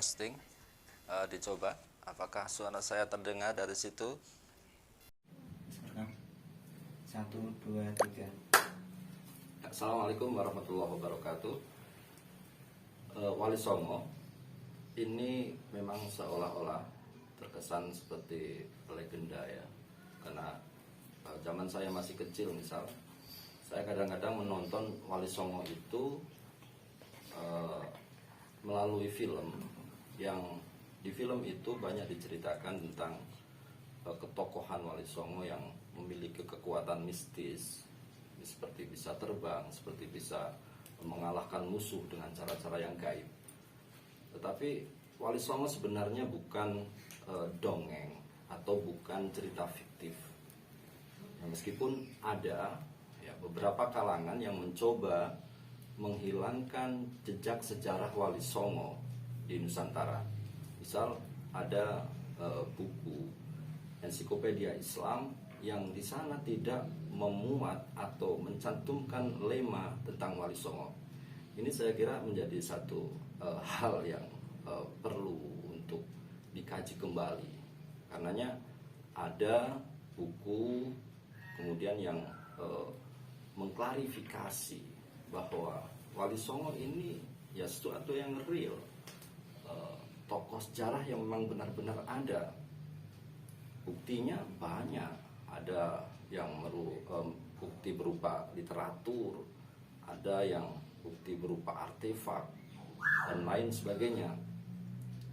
testing, dicoba apakah suara saya terdengar dari situ. Satu, dua, tiga. Assalamualaikum warahmatullahi wabarakatuh. Wali Songo ini memang seolah-olah terkesan seperti legenda ya, karena zaman saya masih kecil misal, saya kadang-kadang menonton Wali Songo itu melalui film, yang di film itu banyak diceritakan tentang ketokohan Wali Songo yang memiliki kekuatan mistis, seperti bisa terbang, seperti bisa mengalahkan musuh dengan cara-cara yang gaib. Tetapi Wali Songo sebenarnya bukan dongeng atau bukan cerita fiktif. Ya, meskipun ada ya, beberapa kalangan yang mencoba menghilangkan jejak sejarah Wali Songo di Nusantara. Misal ada buku ensiklopedia Islam yang di sana tidak memuat atau mencantumkan lema tentang Wali Songo. Ini saya kira menjadi satu hal yang perlu untuk dikaji kembali. Karenanya ada buku kemudian yang mengklarifikasi bahwa Wali Songo ini ya sesuatu yang real, tokoh sejarah yang memang benar-benar ada. Buktinya banyak, ada yang bukti berupa literatur, ada yang bukti berupa artefak dan lain sebagainya.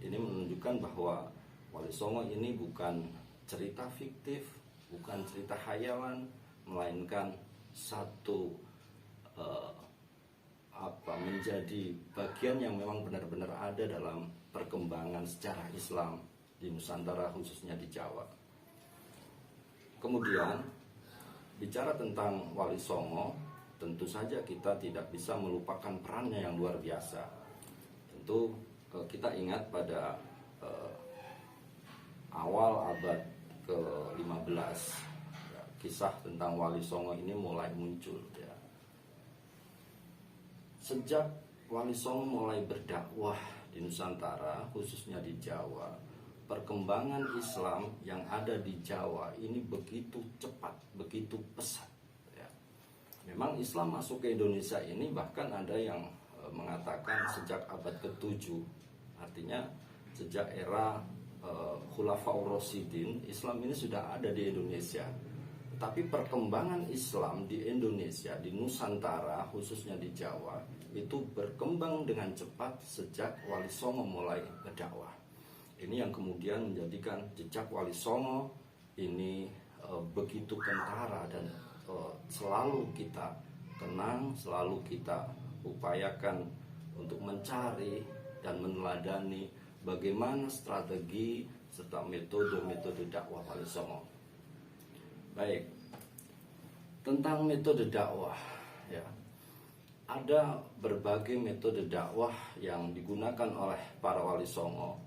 Ini menunjukkan bahwa Wali Songo ini bukan cerita fiktif, bukan cerita khayalan, melainkan satu menjadi bagian yang memang benar-benar ada dalam perkembangan sejarah Islam di Nusantara, khususnya di Jawa. Kemudian bicara tentang Wali Songo, tentu saja kita tidak bisa melupakan perannya yang luar biasa. Tentu kita ingat pada awal abad ke-15 ya, kisah tentang Wali Songo ini mulai muncul ya. Sejak Wali Songo mulai berdakwah di Nusantara, khususnya di Jawa, perkembangan Islam yang ada di Jawa ini begitu cepat, begitu pesat ya. Memang Islam masuk ke Indonesia ini bahkan ada yang mengatakan sejak abad ke-7, artinya sejak era Khulafaur Rasyidin, Islam ini sudah ada di Indonesia. Tapi perkembangan Islam di Indonesia, di Nusantara, khususnya di Jawa, itu berkembang dengan cepat sejak Wali Songo mulai berdakwah. Ini yang kemudian menjadikan jejak Wali Songo ini begitu kentara dan selalu kita kenang, selalu kita upayakan untuk mencari dan meneladani bagaimana strategi serta metode-metode dakwah Wali Songo. Baik, tentang metode dakwah ya, ada berbagai metode dakwah yang digunakan oleh para Wali Songo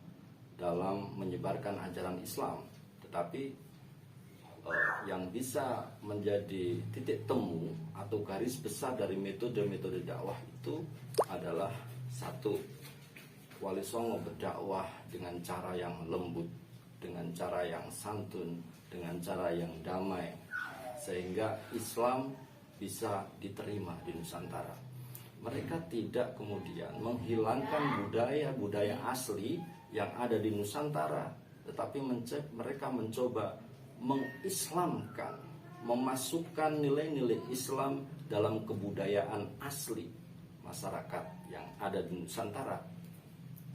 dalam menyebarkan ajaran Islam. Tetapi yang bisa menjadi titik temu atau garis besar dari metode-metode dakwah itu adalah satu, Wali Songo berdakwah dengan cara yang lembut, dengan cara yang santun, dengan cara yang damai, sehingga Islam bisa diterima di Nusantara. Mereka tidak kemudian menghilangkan budaya-budaya asli yang ada di Nusantara, tetapi mereka mencoba mengislamkan, memasukkan nilai-nilai Islam dalam kebudayaan asli masyarakat yang ada di Nusantara.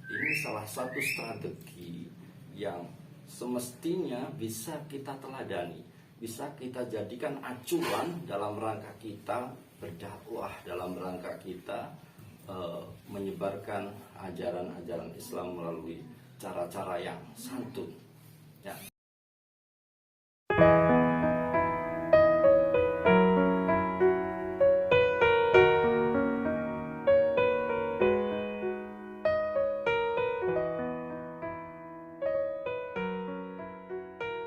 Ini salah satu strategi yang semestinya bisa kita teladani, bisa kita jadikan acuan dalam rangka kita berdakwah, dalam rangka kita menyebarkan ajaran-ajaran Islam melalui cara-cara yang santun ya.